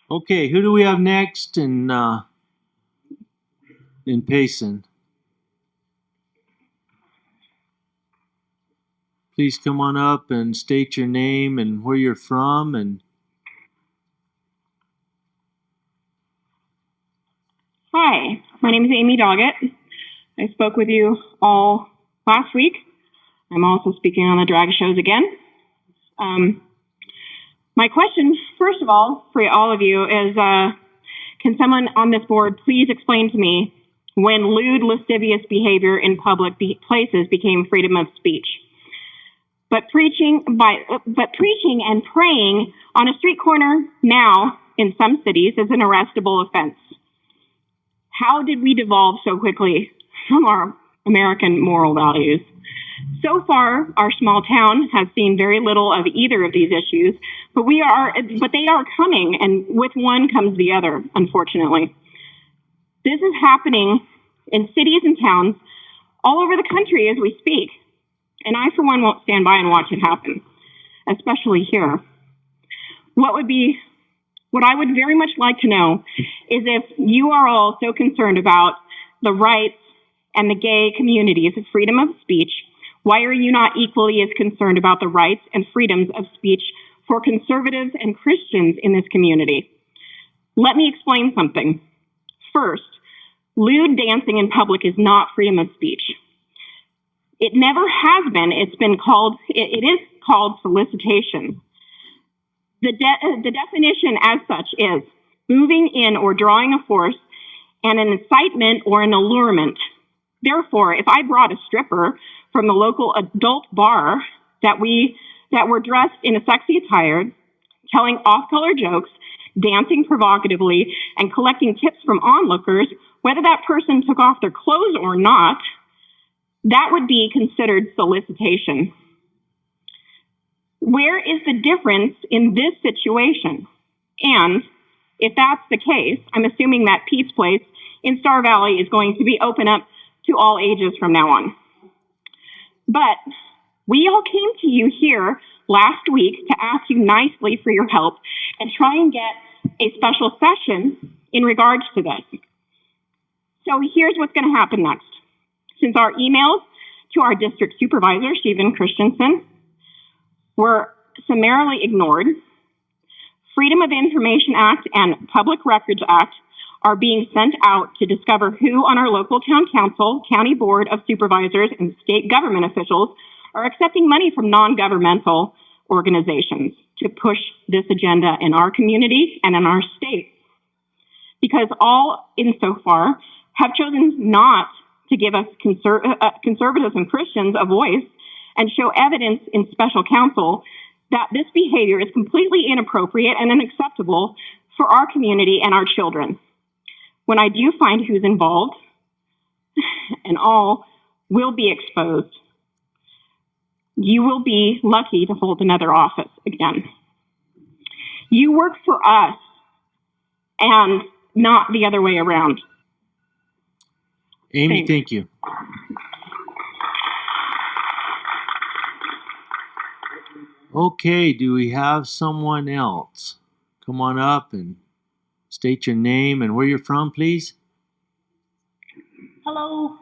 Okay, who do we have next in Payson? Please come on up and state your name and where you're from and Hi, my name is Amy Doggett. I spoke with you all last week. I'm also speaking on the drag shows again. My question, first of all, for all of you is, can someone on this board please explain to me when lewd, lascivious behavior in public places became freedom of speech? But preaching and praying on a street corner now in some cities is an arrestable offense. How did we devolve so quickly from our American moral values? So far, our small town has seen very little of either of these issues, but they are coming, and with one comes the other, unfortunately. This is happening in cities and towns all over the country as we speak, and I, for one, won't stand by and watch it happen, especially here. What I would very much like to know is if you are all so concerned about the rights and the gay communities of freedom of speech, why are you not equally as concerned about the rights and freedoms of speech for conservatives and Christians in this community? Let me explain something. First, lewd dancing in public is not freedom of speech. It never has been. It is called solicitation. The definition as such is moving in or drawing a force and an incitement or an allurement. Therefore, if I brought a stripper from the local adult bar that were dressed in a sexy attire, telling off-color jokes, dancing provocatively, and collecting tips from onlookers, whether that person took off their clothes or not, that would be considered solicitation. Where is the difference in this situation? And if that's the case, I'm assuming that Pete's Place in Star Valley is going to be open up to all ages from now on. But we all came to you here last week to ask you nicely for your help and try and get a special session in regards to this. So here's what's going to happen next. Since our emails to our district supervisor, Stephen Christensen, were summarily ignored, Freedom of Information Act and Public Records Act are being sent out to discover who on our local town council, county board of supervisors, and state government officials are accepting money from non-governmental organizations to push this agenda in our community and in our state. Because all insofar have chosen not to give us conservatives and Christians a voice and show evidence in special counsel that this behavior is completely inappropriate and unacceptable for our community and our children. When I do find who's involved, and all will be exposed, you will be lucky to hold another office again. You work for us and not the other way around. Amy, thank you. Okay, do we have someone else? Come on up and state your name and where you're from, please. Hello,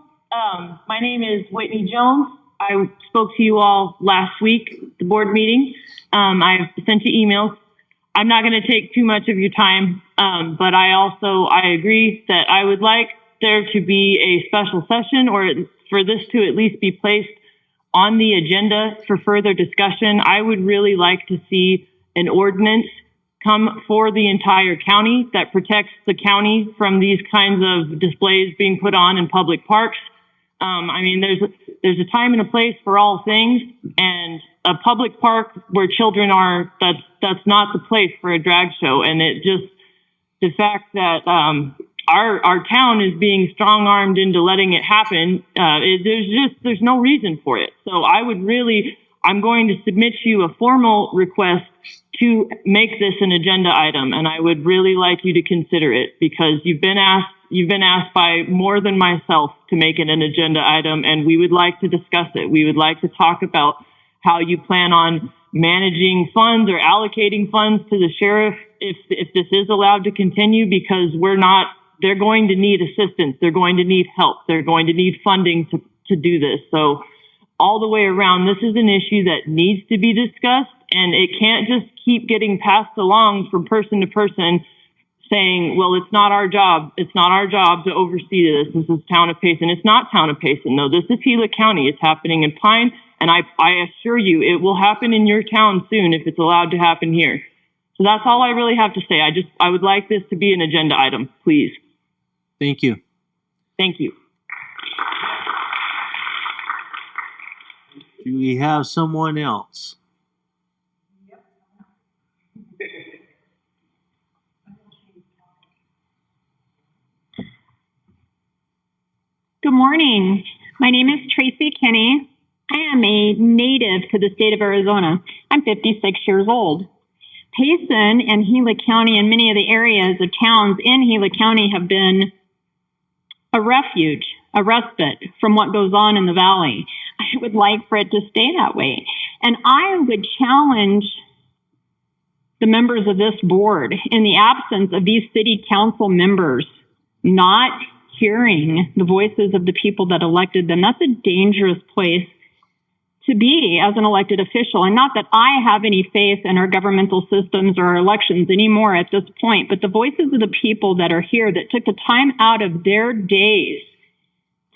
my name is Whitney Jones. I spoke to you all last week, the board meeting. I've sent you emails. I'm not going to take too much of your time, but I agree that I would like there to be a special session or for this to at least be placed on the agenda for further discussion. I would really like to see an ordinance come for the entire county that protects the county from these kinds of displays being put on in public parks. There's a time and a place for all things, and a public park where children are, that's not the place for a drag show. And the fact that our town is being strong-armed into letting it happen, there's no reason for it. So I'm going to submit you a formal request to make this an agenda item, and I would really like you to consider it because you've been asked by more than myself to make it an agenda item, and we would like to discuss it. We would like to talk about how you plan on managing funds or allocating funds to the sheriff if this is allowed to continue, because they're going to need assistance. They're going to need help. They're going to need funding to do this. So all the way around, this is an issue that needs to be discussed, and it can't just keep getting passed along from person to person saying, well, it's not our job. It's not our job to oversee this. This is Town of Payson. It's not Town of Payson. No, this is Gila County. It's happening in Pine, and I assure you it will happen in your town soon if it's allowed to happen here. So that's all I really have to say. I would like this to be an agenda item, please. Thank you. Thank you. Do we have someone else? Good morning. My name is Tracy Kinney. I am a native to the state of Arizona. I'm 56 years old. Payson and Gila County and many of the areas of towns in Gila County have been a refuge, a respite from what goes on in the valley. I would like for it to stay that way. And I would challenge the members of this board, in the absence of these city council members not hearing the voices of the people that elected them. That's a dangerous place to be as an elected official. And not that I have any faith in our governmental systems or our elections anymore at this point, but the voices of the people that are here that took the time out of their days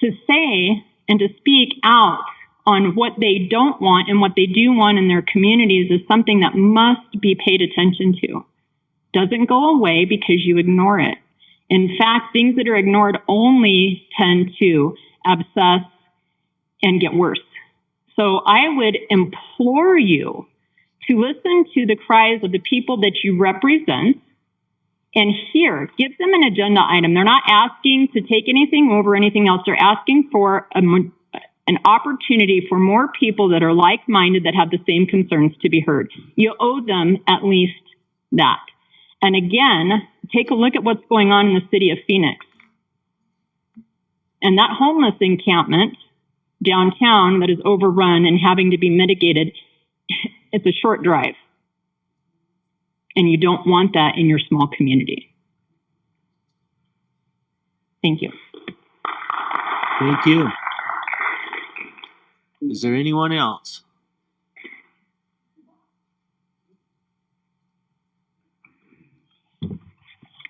to say and to speak out on what they don't want and what they do want in their communities is something that must be paid attention to. Doesn't go away because you ignore it. In fact, things that are ignored only tend to abscess and get worse. So I would implore you to listen to the cries of the people that you represent and give them an agenda item. They're not asking to take anything over anything else. They're asking for an opportunity for more people that are like-minded, that have the same concerns, to be heard. You owe them at least that. And again, take a look at what's going on in the city of Phoenix. And that homeless encampment downtown that is overrun and having to be mitigated, it's a short drive. And you don't want that in your small community. Thank you. Thank you. Is there anyone else?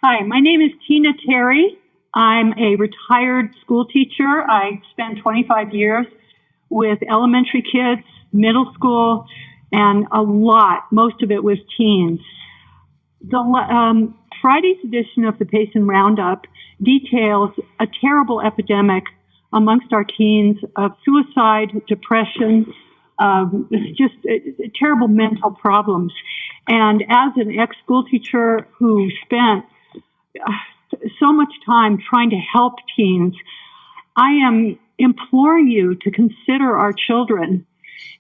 Hi, my name is Tina Terry. I'm a retired school teacher. I spent 25 years with elementary kids, middle school, and most of it was teens. The Friday's edition of the Payson Roundup details a terrible epidemic amongst our teens of suicide, depression, just terrible mental problems. And as an ex-school teacher who spent so much time trying to help teens, I am imploring you to consider our children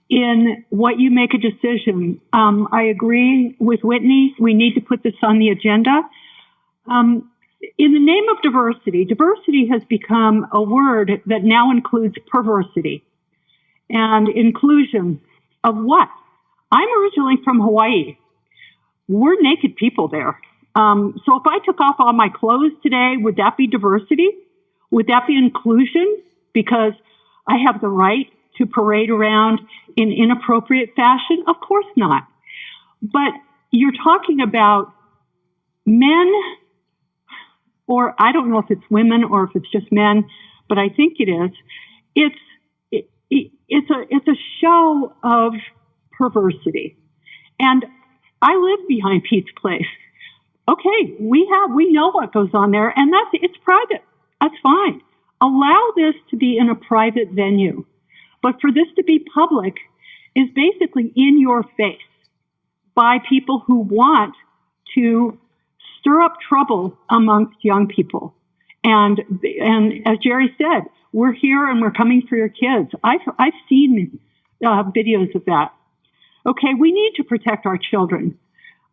in what you make a decision. I agree with Whitney. We need to put this on the agenda. In the name of diversity, diversity has become a word that now includes perversity and inclusion of what? I'm originally from Hawaii. We're naked people there. So if I took off all my clothes today, would that be diversity? Would that be inclusion? Because I have the right to parade around in inappropriate fashion? Of course not. But you're talking about men, or I don't know if it's women or if it's just men, but I think it is. It's a show of perversity. And I live behind Pete's Place. Okay, we know what goes on there, and it's private. That's fine. Allow this to be in a private venue. But for this to be public is basically in your face by people who want to stir up trouble amongst young people. And as Jerry said, we're here and we're coming for your kids. I've seen videos of that. Okay, we need to protect our children.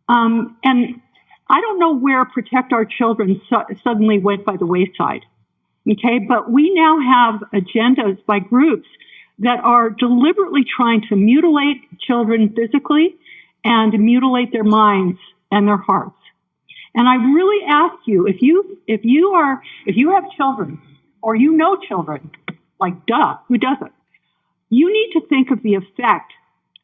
And I don't know where protect our children suddenly went by the wayside. Okay, but we now have agendas by groups that are deliberately trying to mutilate children physically and mutilate their minds and their hearts. And I really ask you, if you have children, or you know children, like duh, who doesn't? You need to think of the effect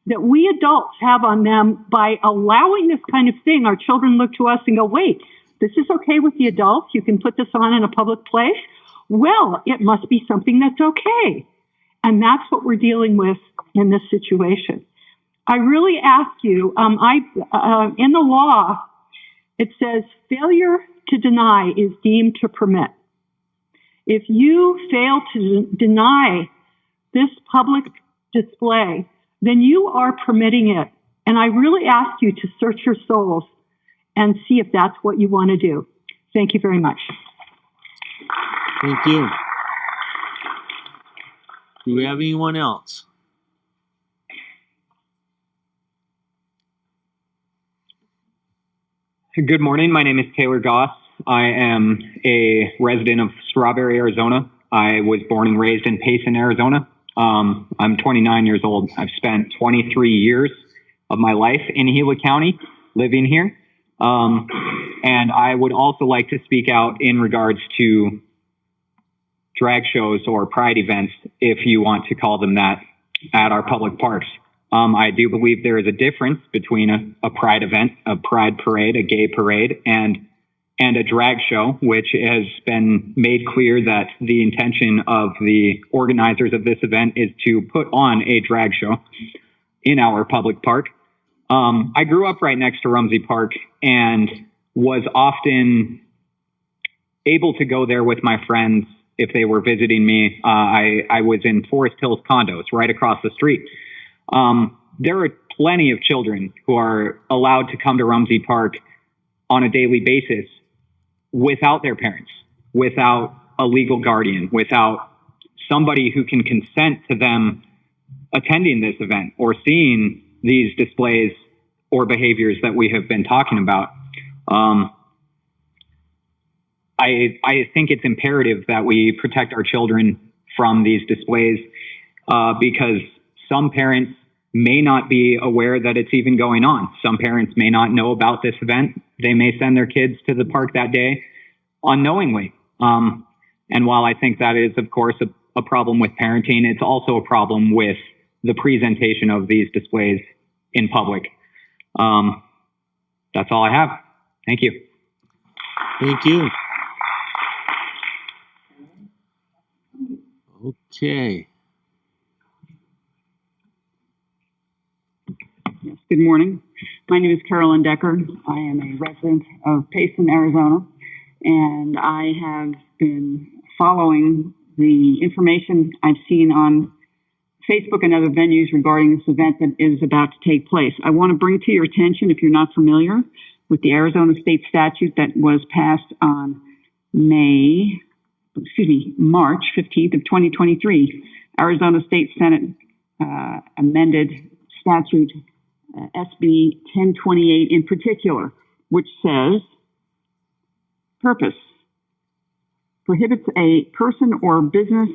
that we adults have on them by allowing this kind of thing. Our children look to us and go, wait, this is okay with the adults? You can put this on in a public place? Well, it must be something that's okay. And that's what we're dealing with in this situation. I really ask you, in the law, it says failure to deny is deemed to permit. If you fail to deny this public display, then you are permitting it. And I really ask you to search your souls and see if that's what you want to do. Thank you very much. Thank you. Do we have anyone else? Good morning. My name is Taylor Goss. I am a resident of Strawberry, Arizona. I was born and raised in Payson, Arizona. I'm 29 years old. I've spent 23 years of my life in Gila County living here. And I would also like to speak out in regards to drag shows or pride events, if you want to call them that, at our public parks. I do believe there is a difference between a pride event, a pride parade, a gay parade, and a drag show, which has been made clear that the intention of the organizers of this event is to put on a drag show in our public park. I grew up right next to Rumsey Park and was often able to go there with my friends if they were visiting me. I was in Forest Hills condos right across the street. There are plenty of children who are allowed to come to Rumsey Park on a daily basis without their parents, without a legal guardian, without somebody who can consent to them attending this event or seeing these displays or behaviors that we have been talking about. I think it's imperative that we protect our children from these displays because some parents may not be aware that it's even going on. Some parents may not know about this event. They may send their kids to the park that day unknowingly. And while I think that is, of course, a problem with parenting, it's also a problem with the presentation of these displays in public. That's all I have. Thank you. Thank you. Okay. Yes, good morning. My name is Carolyn Decker. I am a resident of Payson, Arizona, and I have been following the information I've seen on Facebook and other venues regarding this event that is about to take place. I want to bring to your attention, if you're not familiar, with the Arizona state statute that was passed on March 15th of 2023. Arizona State Senate amended statute SB 1028 in particular, which says, purpose, prohibits a person or business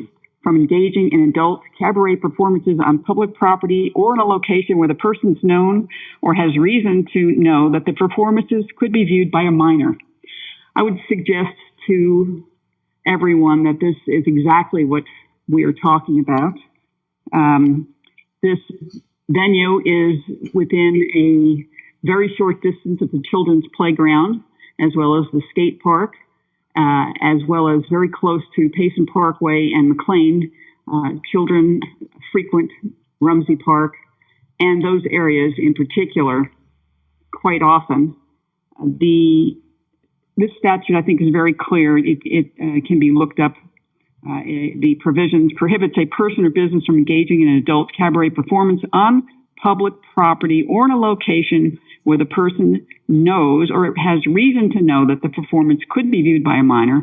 from engaging in adult cabaret performances on public property or in a location where the person is known or has reason to know that the performances could be viewed by a minor. I would suggest to everyone that this is exactly what we are talking about. This venue is within a very short distance of the children's playground, as well as the skate park, as well as very close to Payson Parkway and McLean. Children frequent Rumsey Park and those areas in particular quite often. This statute, I think, is very clear. It can be looked up. The provisions prohibits a person or business from engaging in an adult cabaret performance on public property or in a location where the person knows or has reason to know that the performance could be viewed by a minor,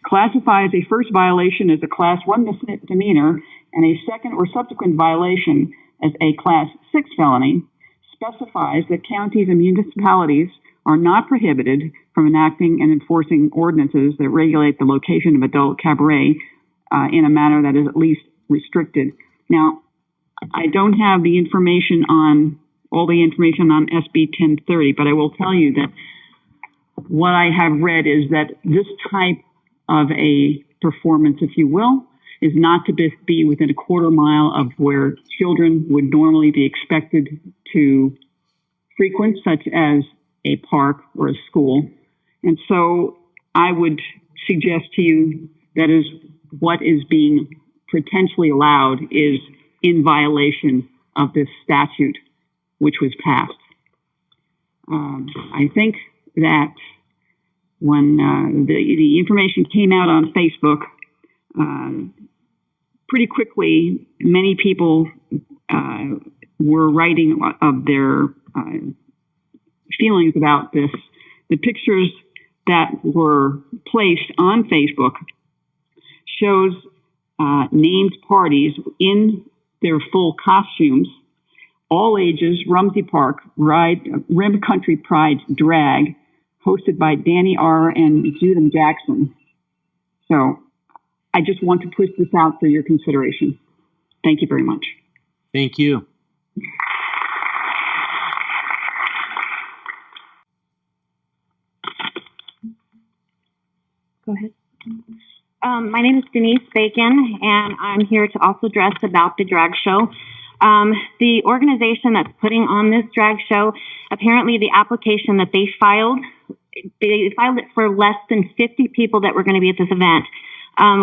classifies a first violation as a Class 1 misdemeanor and a second or subsequent violation as a Class 6 felony, specifies that counties and municipalities are not prohibited from enacting and enforcing ordinances that regulate the location of adult cabaret in a manner that is at least restricted. Now, I don't have the information on all the information on SB 1030, but I will tell you that what I have read is that this type of a performance, if you will, is not to be within a quarter mile of where children would normally be expected to frequent, such as a park or a school. And so I would suggest to you that is what is being potentially allowed is in violation of this statute, which was passed. I think that when the information came out on Facebook, pretty quickly, many people were writing of their feelings about this. The pictures that were placed on Facebook shows named parties in their full costumes, all ages, Rumsey Park, Rim Country Pride Drag, hosted by Danny R. and Judith Jackson. So I just want to push this out for your consideration. Thank you very much. Thank you. Go ahead. My name is Denise Bacon, and I'm here to also address about the drag show. The organization that's putting on this drag show, apparently the application that they filed it for less than 50 people that were going to be at this event.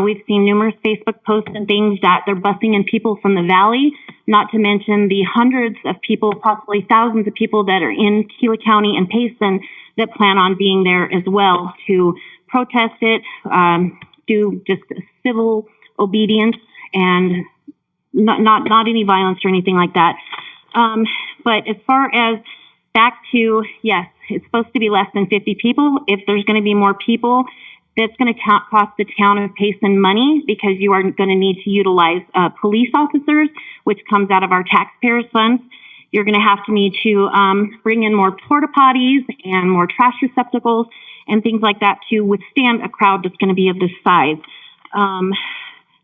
We've seen numerous Facebook posts and things that they're busing in people from the valley, not to mention the hundreds of people, possibly thousands of people that are in Gila County and Payson that plan on being there as well to protest it, do just civil obedience and not any violence or anything like that. But as far as back to, yes, it's supposed to be less than 50 people. If there's going to be more people, that's going to cost the town of Payson money because you are going to need to utilize police officers, which comes out of our taxpayers' funds. You're going to have to need to bring in more porta potties and more trash receptacles and things like that to withstand a crowd that's going to be of this size.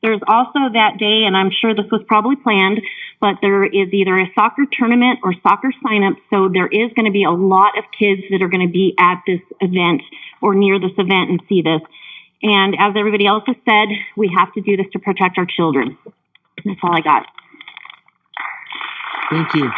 There's also that day, and I'm sure this was probably planned, but there is either a soccer tournament or soccer sign-up, so there is going to be a lot of kids that are going to be at this event or near this event and see this. And as everybody else has said, we have to do this to protect our children. That's all I got. Thank you.